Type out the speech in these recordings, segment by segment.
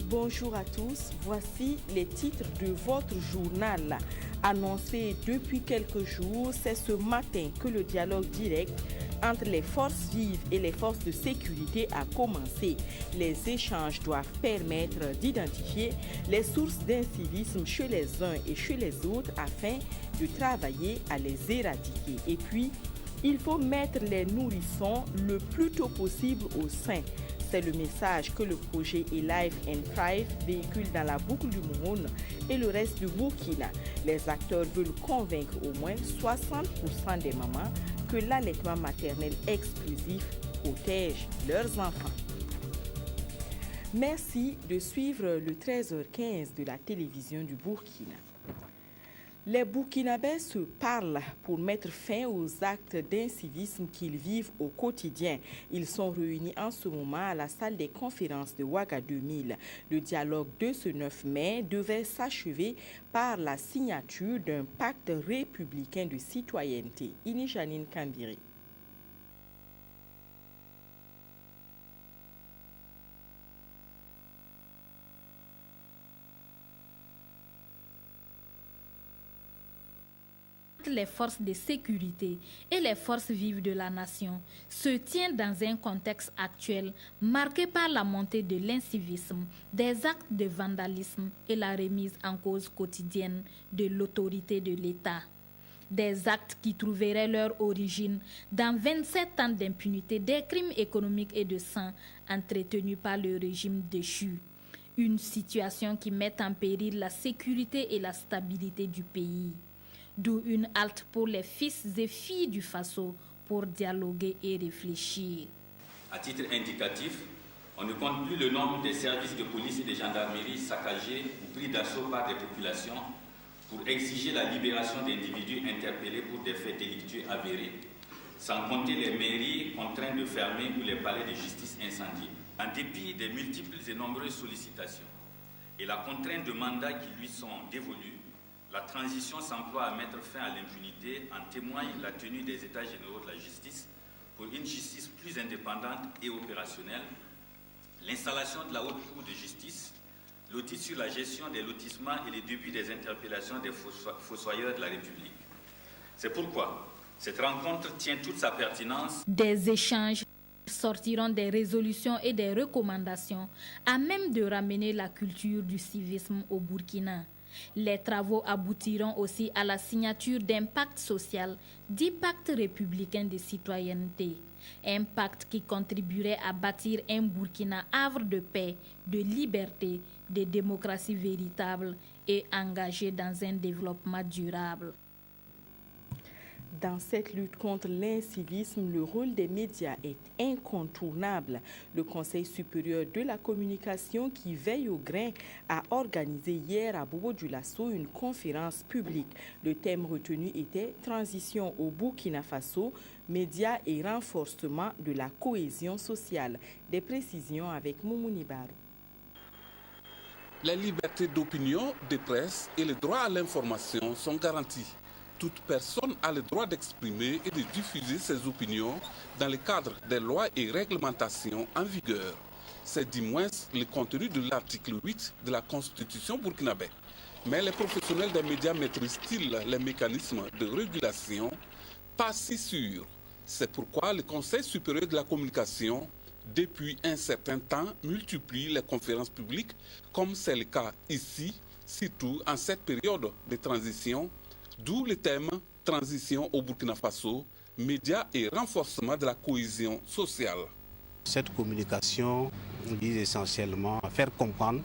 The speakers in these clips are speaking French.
Bonjour à tous, voici les titres de votre journal. Annoncé depuis quelques jours, c'est ce matin que le dialogue direct entre les forces vives et les forces de sécurité a commencé. Les échanges doivent permettre d'identifier les sources d'incivisme chez les uns et chez les autres afin de travailler à les éradiquer. Et puis, il faut mettre les nourrissons le plus tôt possible au sein. C'est le message que le projet Alive and Thrive véhicule dans la boucle du Mouhoun et le reste du Burkina. Les acteurs veulent convaincre au moins 60% des mamans que l'allaitement maternel exclusif protège leurs enfants. Merci de suivre le 13h15 de la télévision du Burkina. Les Burkinabés se parlent pour mettre fin aux actes d'incivisme qu'ils vivent au quotidien. Ils sont réunis en ce moment à la salle des conférences de Ouaga 2000. Le dialogue de ce 9 mai devait s'achever par la signature d'un pacte républicain de citoyenneté. Ini Janine Kambiri. Les forces de sécurité et les forces vives de la nation se tient dans un contexte actuel marqué par la montée de l'incivisme, des actes de vandalisme et la remise en cause quotidienne de l'autorité de l'État. Des actes qui trouveraient leur origine dans 27 ans d'impunité des crimes économiques et de sang entretenus par le régime déchu. Une situation qui met en péril la sécurité et la stabilité du pays. D'où une halte pour les fils et filles du Faso pour dialoguer et réfléchir. À titre indicatif, on ne compte plus le nombre des services de police et de gendarmerie saccagés ou pris d'assaut par des populations pour exiger la libération d'individus interpellés pour des faits délictueux avérés, sans compter les mairies contraintes de fermer ou les palais de justice incendiés. En dépit des multiples et nombreuses sollicitations et la contrainte de mandats qui lui sont dévolus, la transition s'emploie à mettre fin à l'impunité, en témoigne la tenue des États généraux de la justice pour une justice plus indépendante et opérationnelle, l'installation de la Haute Cour de justice, l'audit sur la gestion des lotissements et le début des interpellations des fossoyeurs de la République. C'est pourquoi cette rencontre tient toute sa pertinence. Des échanges sortiront des résolutions et des recommandations à même de ramener la culture du civisme au Burkina. Les travaux aboutiront aussi à la signature d'un pacte social, dit pacte républicain de citoyenneté. Un pacte qui contribuerait à bâtir un Burkina havre de paix, de liberté, de démocratie véritable et engagé dans un développement durable. Dans cette lutte contre l'incivisme, le rôle des médias est incontournable. Le Conseil supérieur de la communication qui veille au grain a organisé hier à Bobo-Dioulasso une conférence publique. Le thème retenu était « Transition au Burkina Faso, médias et renforcement de la cohésion sociale ». Des précisions avec Moumouni Barou. La liberté d'opinion, de presse et le droit à l'information sont garantis. Toute personne a le droit d'exprimer et de diffuser ses opinions dans le cadre des lois et réglementations en vigueur. C'est du moins le contenu de l'article 8 de la Constitution burkinabé. Mais les professionnels des médias maîtrisent-ils les mécanismes de régulation? Pas si sûr. C'est pourquoi le Conseil supérieur de la communication, depuis un certain temps, multiplie les conférences publiques, comme c'est le cas ici, surtout en cette période de transition. D'où le thème « Transition au Burkina Faso, médias et renforcement de la cohésion sociale ». Cette communication vise essentiellement à faire comprendre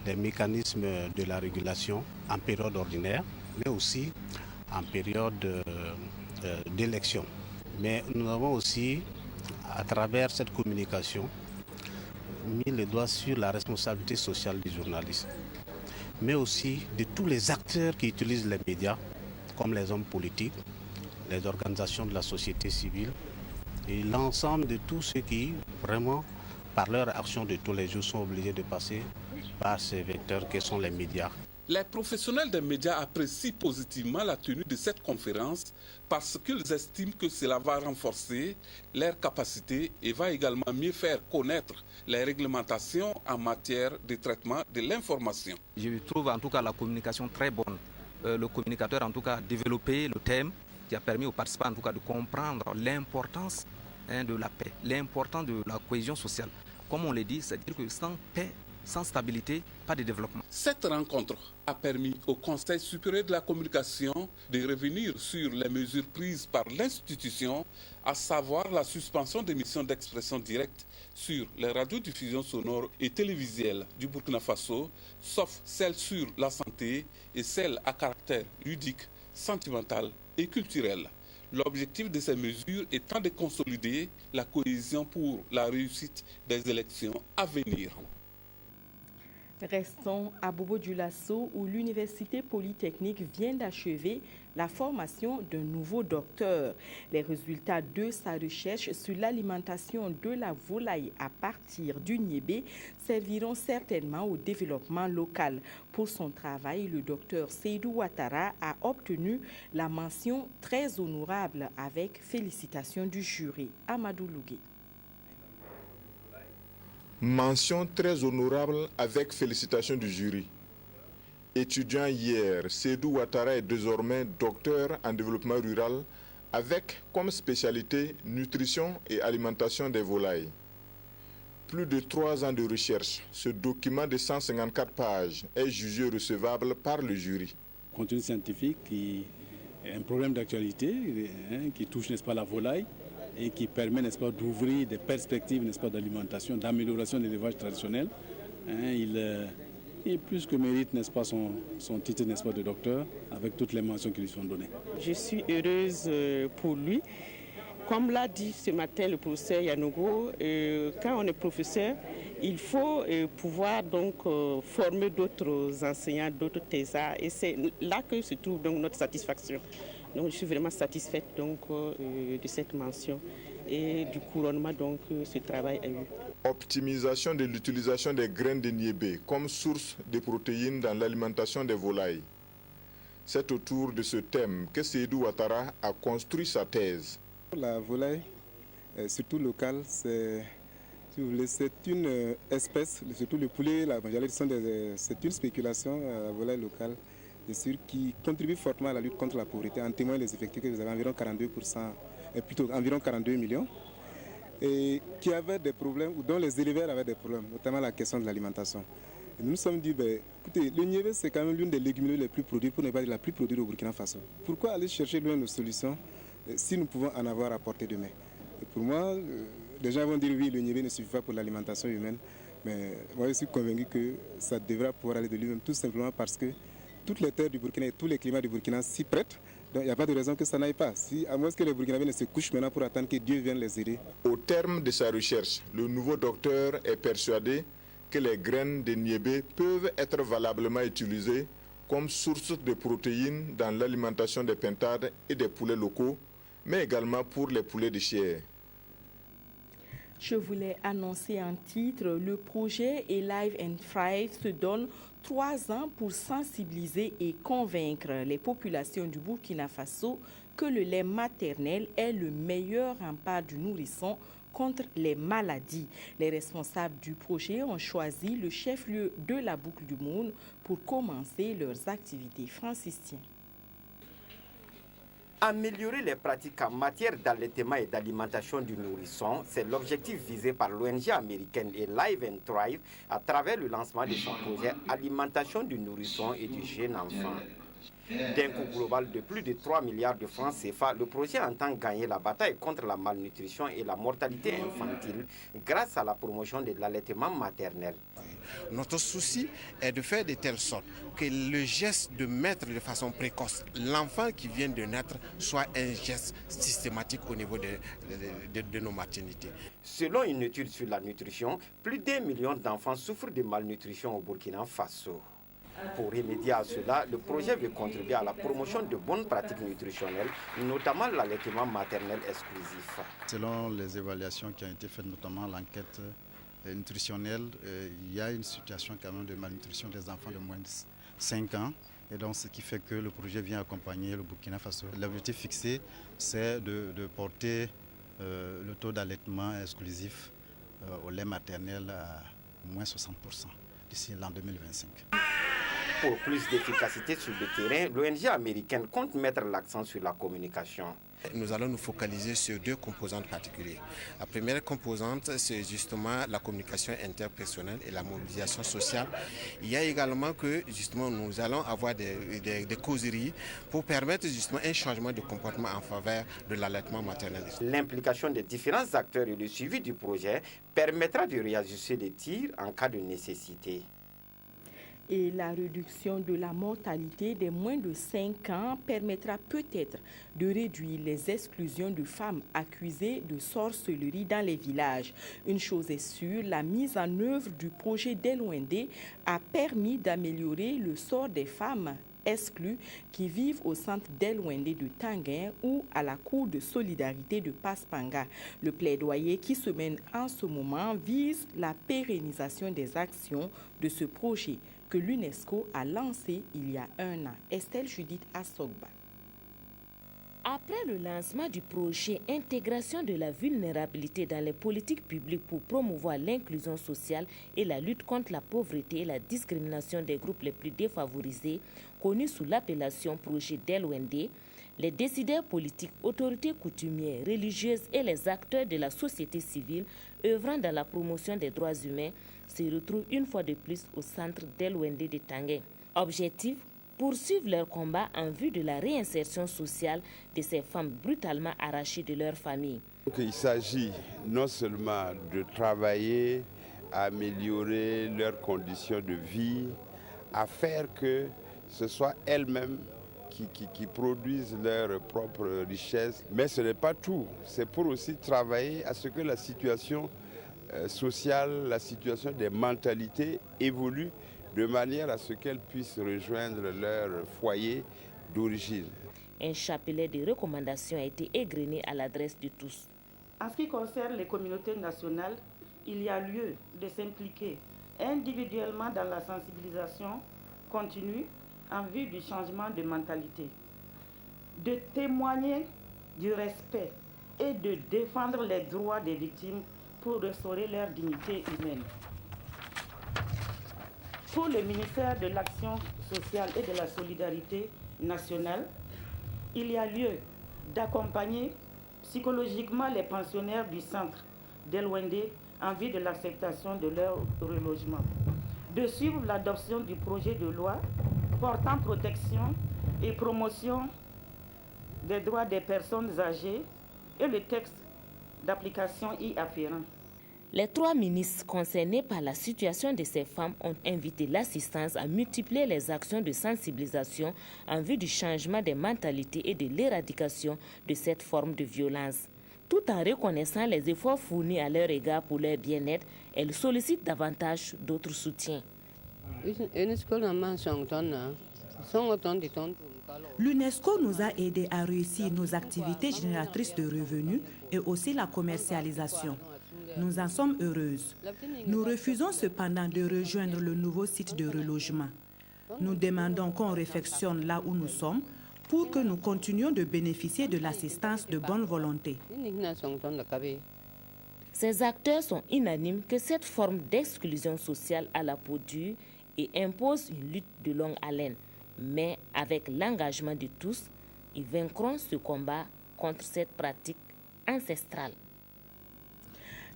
les mécanismes de la régulation en période ordinaire, mais aussi en période d'élection. Mais nous avons aussi, à travers cette communication, mis le doigt sur la responsabilité sociale du journaliste, mais aussi de tous les acteurs qui utilisent les médias, comme les hommes politiques, les organisations de la société civile et l'ensemble de tous ceux qui, vraiment, par leur action de tous les jours, sont obligés de passer par ces vecteurs que sont les médias. Les professionnels des médias apprécient positivement la tenue de cette conférence parce qu'ils estiment que cela va renforcer leurs capacités et va également mieux faire connaître les réglementations en matière de traitement de l'information. Je trouve en tout cas la communication très bonne. Le communicateur en tout cas a développé le thème qui a permis aux participants en tout cas de comprendre l'importance de la paix, l'importance de la cohésion sociale. Comme on l'a dit, c'est-à-dire que sans paix, sans stabilité, pas de développement. Cette rencontre a permis au Conseil supérieur de la communication de revenir sur les mesures prises par l'institution, à savoir la suspension des missions d'expression directe sur les radiodiffusions sonores et télévisuelles du Burkina Faso, sauf celles sur la santé et celles à caractère ludique, sentimental et culturel. L'objectif de ces mesures étant de consolider la cohésion pour la réussite des élections à venir. Restons à Bobo-Dioulasso où l'Université Polytechnique vient d'achever la formation d'un nouveau docteur. Les résultats de sa recherche sur l'alimentation de la volaille à partir du niébé serviront certainement au développement local. Pour son travail, le docteur Seydou Ouattara a obtenu la mention très honorable avec félicitations du jury. Amadou Lougué. Mention très honorable avec félicitations du jury. Étudiant hier, Seydou Ouattara est désormais docteur en développement rural avec comme spécialité nutrition et alimentation des volailles. Plus de 3 ans de recherche, ce document de 154 pages est jugé recevable par le jury. Contenu scientifique qui est un problème d'actualité qui touche, n'est-ce pas, la volaille, et qui permet, n'est-ce pas, d'ouvrir des perspectives, n'est-ce pas, d'alimentation, d'amélioration de l'élevage traditionnel. Il est plus que mérite, n'est-ce pas, son titre, n'est-ce pas, de docteur, avec toutes les mentions qui lui sont données. Je suis heureuse pour lui. Comme l'a dit ce matin le professeur Yanogo, quand on est professeur, il faut pouvoir donc former d'autres enseignants, d'autres thésards, et c'est là que se trouve donc notre satisfaction. Donc je suis vraiment satisfaite donc, de cette mention et du couronnement donc, que ce travail a eu. Optimisation de l'utilisation des graines de niébé comme source de protéines dans l'alimentation des volailles. C'est autour de ce thème que Seydou Ouattara a construit sa thèse. La volaille, surtout locale, c'est une espèce, surtout le poulet, la majorité c'est une spéculation, la volaille locale, qui contribue fortement à la lutte contre la pauvreté. En témoigne les effectifs que vous avez environ 42%, plutôt environ 42 millions, et qui avaient des problèmes, ou dont les éleveurs avaient des problèmes, notamment la question de l'alimentation. Et nous nous sommes dit, écoutez, le niébé c'est quand même l'une des légumineuses les plus produites, pour ne pas dire la plus produite au Burkina Faso. Pourquoi aller chercher loin nos solutions si nous pouvons en avoir à portée de main? Et pour moi, les gens vont dire oui, le niébé ne suffit pas pour l'alimentation humaine, mais moi je suis convaincu que ça devra pouvoir aller de lui-même, tout simplement parce que toutes les terres du Burkina et tous les climats du Burkina s'y prêtent. Donc il n'y a pas de raison que ça n'aille pas. À moins que les Burkinabés ne se couchent maintenant pour attendre que Dieu vienne les aider. Au terme de sa recherche, le nouveau docteur est persuadé que les graines de niébé peuvent être valablement utilisées comme source de protéines dans l'alimentation des pintades et des poulets locaux, mais également pour les poulets de chair. Je voulais annoncer en titre, le projet Alive and Thrive se donne 3 ans pour sensibiliser et convaincre les populations du Burkina Faso que le lait maternel est le meilleur rempart du nourrisson contre les maladies. Les responsables du projet ont choisi le chef-lieu de la Boucle du Monde pour commencer leurs activités. Francis Tien. Améliorer les pratiques en matière d'allaitement et d'alimentation du nourrisson, c'est l'objectif visé par l'ONG américaine Alive and Thrive à travers le lancement de son projet Alimentation du nourrisson et du jeune enfant. D'un coût global de plus de 3 milliards de francs CFA, le projet entend gagner la bataille contre la malnutrition et la mortalité infantile grâce à la promotion de l'allaitement maternel. Notre souci est de faire de telle sorte que le geste de mettre de façon précoce l'enfant qui vient de naître soit un geste systématique au niveau de nos maternités. Selon une étude sur la nutrition, plus d'1 million d'enfants souffrent de malnutrition au Burkina Faso. Pour remédier à cela, le projet veut contribuer à la promotion de bonnes pratiques nutritionnelles, notamment l'allaitement maternel exclusif. Selon les évaluations qui ont été faites, notamment l'enquête nutritionnelle, il y a une situation quand même de malnutrition des enfants de moins de 5 ans. Et donc, ce qui fait que le projet vient accompagner le Burkina Faso. L'objectif fixé, c'est de porter le taux d'allaitement exclusif au lait maternel à moins 60% d'ici l'an 2025. Pour plus d'efficacité sur le terrain, l'ONG américaine compte mettre l'accent sur la communication. Nous allons nous focaliser sur 2 composantes particulières. La première composante, c'est justement la communication interpersonnelle et la mobilisation sociale. Il y a également que justement nous allons avoir des causeries pour permettre justement un changement de comportement en faveur de l'allaitement maternel. L'implication des différents acteurs et le suivi du projet permettra de réajuster les tirs en cas de nécessité. Et la réduction de la mortalité des moins de 5 ans permettra peut-être de réduire les exclusions de femmes accusées de sorcellerie dans les villages. Une chose est sûre, la mise en œuvre du projet d'Elwendé a permis d'améliorer le sort des femmes exclues qui vivent au centre d'Elwendé de Tanguin ou à la cour de solidarité de Paspanga. Le plaidoyer qui se mène en ce moment vise la pérennisation des actions de ce projet que l'UNESCO a lancé il y a 1 an. Estelle Judith Assogba. Après le lancement du projet Intégration de la vulnérabilité dans les politiques publiques pour promouvoir l'inclusion sociale et la lutte contre la pauvreté et la discrimination des groupes les plus défavorisés, connu sous l'appellation projet d'Elwendé, les décideurs politiques, autorités coutumières, religieuses et les acteurs de la société civile œuvrant dans la promotion des droits humains se retrouvent une fois de plus au centre d'Elwendé de Tanguin. Objectif, poursuivre leur combat en vue de la réinsertion sociale de ces femmes brutalement arrachées de leur famille. Donc, il s'agit non seulement de travailler à améliorer leurs conditions de vie, à faire que ce soit elles-mêmes qui produisent leur propre richesse. Mais ce n'est pas tout. C'est pour aussi travailler à ce que la situation sociale, la situation des mentalités évolue de manière à ce qu'elles puissent rejoindre leur foyer d'origine. Un chapelet de recommandations a été égrené à l'adresse de tous. En ce qui concerne les communautés nationales, il y a lieu de s'impliquer individuellement dans la sensibilisation continue en vue du changement de mentalité, de témoigner du respect et de défendre les droits des victimes pour restaurer leur dignité humaine. Pour le ministère de l'Action sociale et de la solidarité nationale, il y a lieu d'accompagner psychologiquement les pensionnaires du centre d'Elwendé en vue de l'acceptation de leur relogement, de suivre l'adoption du projet de loi portant protection et promotion des droits des personnes âgées et le texte d'application y afférent. Les 3 ministres concernés par la situation de ces femmes ont invité l'assistance à multiplier les actions de sensibilisation en vue du changement des mentalités et de l'éradication de cette forme de violence. Tout en reconnaissant les efforts fournis à leur égard pour leur bien-être, elles sollicitent davantage d'autres soutiens. L'UNESCO nous a aidés à réussir nos activités génératrices de revenus et aussi la commercialisation. Nous en sommes heureuses. Nous refusons cependant de rejoindre le nouveau site de relogement. Nous demandons qu'on réfectionne là où nous sommes pour que nous continuions de bénéficier de l'assistance de bonne volonté. Ces acteurs sont unanimes que cette forme d'exclusion sociale à la peau dure et impose une lutte de longue haleine. Mais avec l'engagement de tous, ils vaincront ce combat contre cette pratique ancestrale.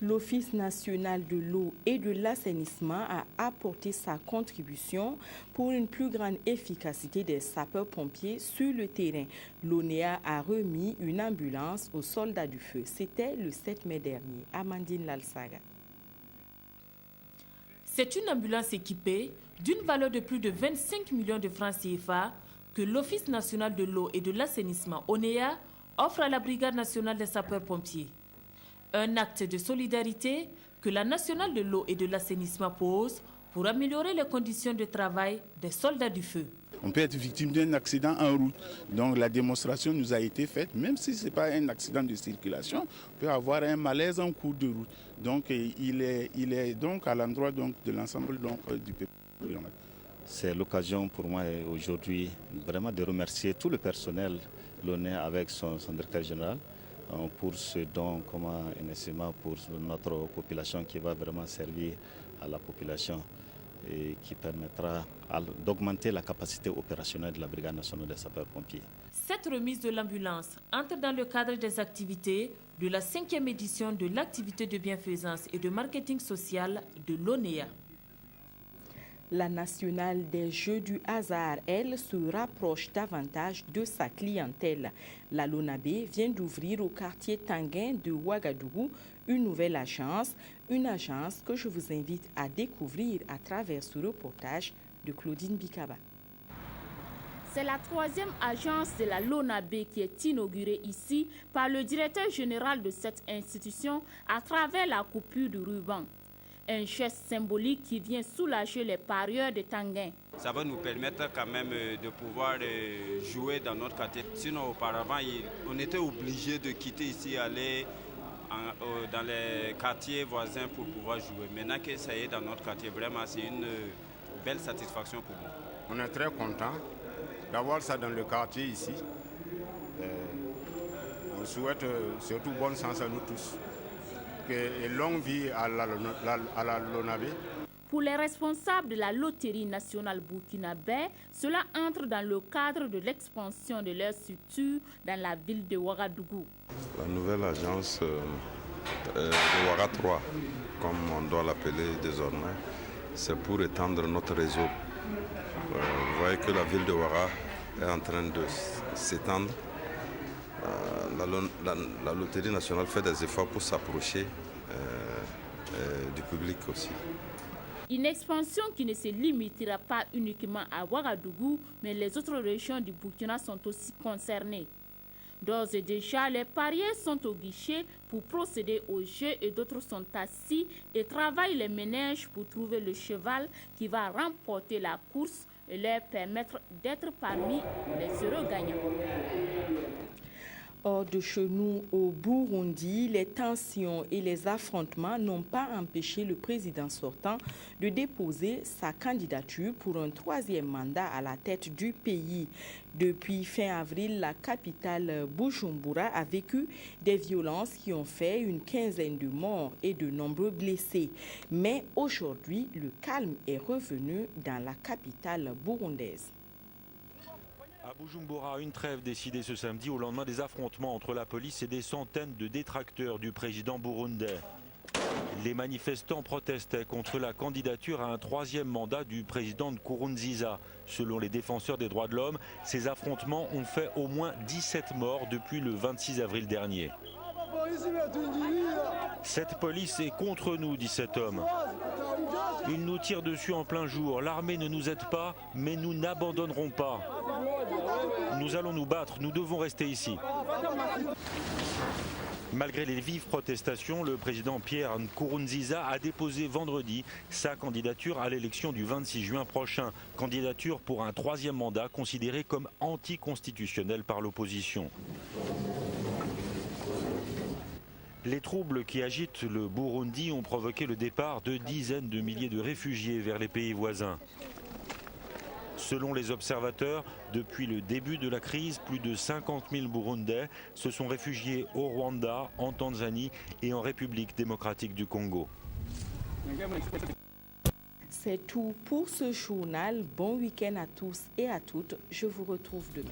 L'Office national de l'eau et de l'assainissement a apporté sa contribution pour une plus grande efficacité des sapeurs-pompiers sur le terrain. L'ONEA a remis une ambulance aux soldats du feu. C'était le 7 mai dernier. Amandine Lalsaga. C'est une ambulance équipée d'une valeur de plus de 25 millions de francs CFA que l'Office national de l'eau et de l'assainissement, ONEA, offre à la Brigade nationale des sapeurs-pompiers. Un acte de solidarité que la nationale de l'eau et de l'assainissement pose pour améliorer les conditions de travail des soldats du feu. On peut être victime d'un accident en route. Donc la démonstration nous a été faite, même si ce n'est pas un accident de circulation, on peut avoir un malaise en cours de route. Donc il est donc à l'endroit de l'ensemble du peuple. C'est l'occasion pour moi aujourd'hui vraiment de remercier tout le personnel, l'ONEA avec son directeur général, pour ce don commun pour notre population qui va vraiment servir à la population et qui permettra d'augmenter la capacité opérationnelle de la Brigade nationale des sapeurs-pompiers. Cette remise de l'ambulance entre dans le cadre des activités de la 5e édition de l'activité de bienfaisance et de marketing social de l'ONEA. La nationale des jeux du hasard, elle, se rapproche davantage de sa clientèle. La Lonabé vient d'ouvrir au quartier Tanguin de Ouagadougou une nouvelle agence, une agence que je vous invite à découvrir à travers ce reportage de Claudine Bikaba. C'est la 3e agence de la Lonabé qui est inaugurée ici par le directeur général de cette institution à travers la coupure du ruban. Un geste symbolique qui vient soulager les parieurs de Tanguin. Ça va nous permettre quand même de pouvoir jouer dans notre quartier. Sinon, auparavant, on était obligé de quitter ici, aller dans les quartiers voisins pour pouvoir jouer. Maintenant que ça y est dans notre quartier, vraiment, c'est une belle satisfaction pour nous. On est très content d'avoir ça dans le quartier ici. On souhaite surtout bonne chance à nous tous. Et longue vie à la Lonabé. Pour les responsables de la loterie nationale burkinabé, cela entre dans le cadre de l'expansion de leur structure dans la ville de Ouagadougou. La nouvelle agence de Ouaga 3, comme on doit l'appeler désormais, c'est pour étendre notre réseau. Vous voyez que la ville de Ouaga est en train de s'étendre. La loterie nationale fait des efforts pour s'approcher du public aussi. Une expansion qui ne se limitera pas uniquement à Ouagadougou, mais les autres régions du Burkina sont aussi concernées. D'ores et déjà, les parieurs sont au guichet pour procéder au jeu et d'autres sont assis et travaillent les ménages pour trouver le cheval qui va remporter la course et leur permettre d'être parmi les heureux gagnants. Hors de chez nous, au Burundi, les tensions et les affrontements n'ont pas empêché le président sortant de déposer sa candidature pour un 3e mandat à la tête du pays. Depuis fin avril, la capitale Bujumbura a vécu des violences qui ont fait une quinzaine de morts et de nombreux blessés. Mais aujourd'hui, le calme est revenu dans la capitale burundaise. À Bujumbura, une trêve décidée ce samedi au lendemain des affrontements entre la police et des centaines de détracteurs du président burundais. Les manifestants protestaient contre la candidature à un 3e mandat du président Nkurunziza. Selon les défenseurs des droits de l'homme, ces affrontements ont fait au moins 17 morts depuis le 26 avril dernier. Cette police est contre nous, dit cet homme. Ils nous tirent dessus en plein jour. L'armée ne nous aide pas, mais nous n'abandonnerons pas. Nous allons nous battre, nous devons rester ici. Malgré les vives protestations, le président Pierre Nkurunziza a déposé vendredi sa candidature à l'élection du 26 juin prochain. Candidature pour un 3e mandat considéré comme anticonstitutionnel par l'opposition. Les troubles qui agitent le Burundi ont provoqué le départ de dizaines de milliers de réfugiés vers les pays voisins. Selon les observateurs, depuis le début de la crise, plus de 50 000 Burundais se sont réfugiés au Rwanda, en Tanzanie et en République démocratique du Congo. C'est tout pour ce journal. Bon week-end à tous et à toutes. Je vous retrouve demain.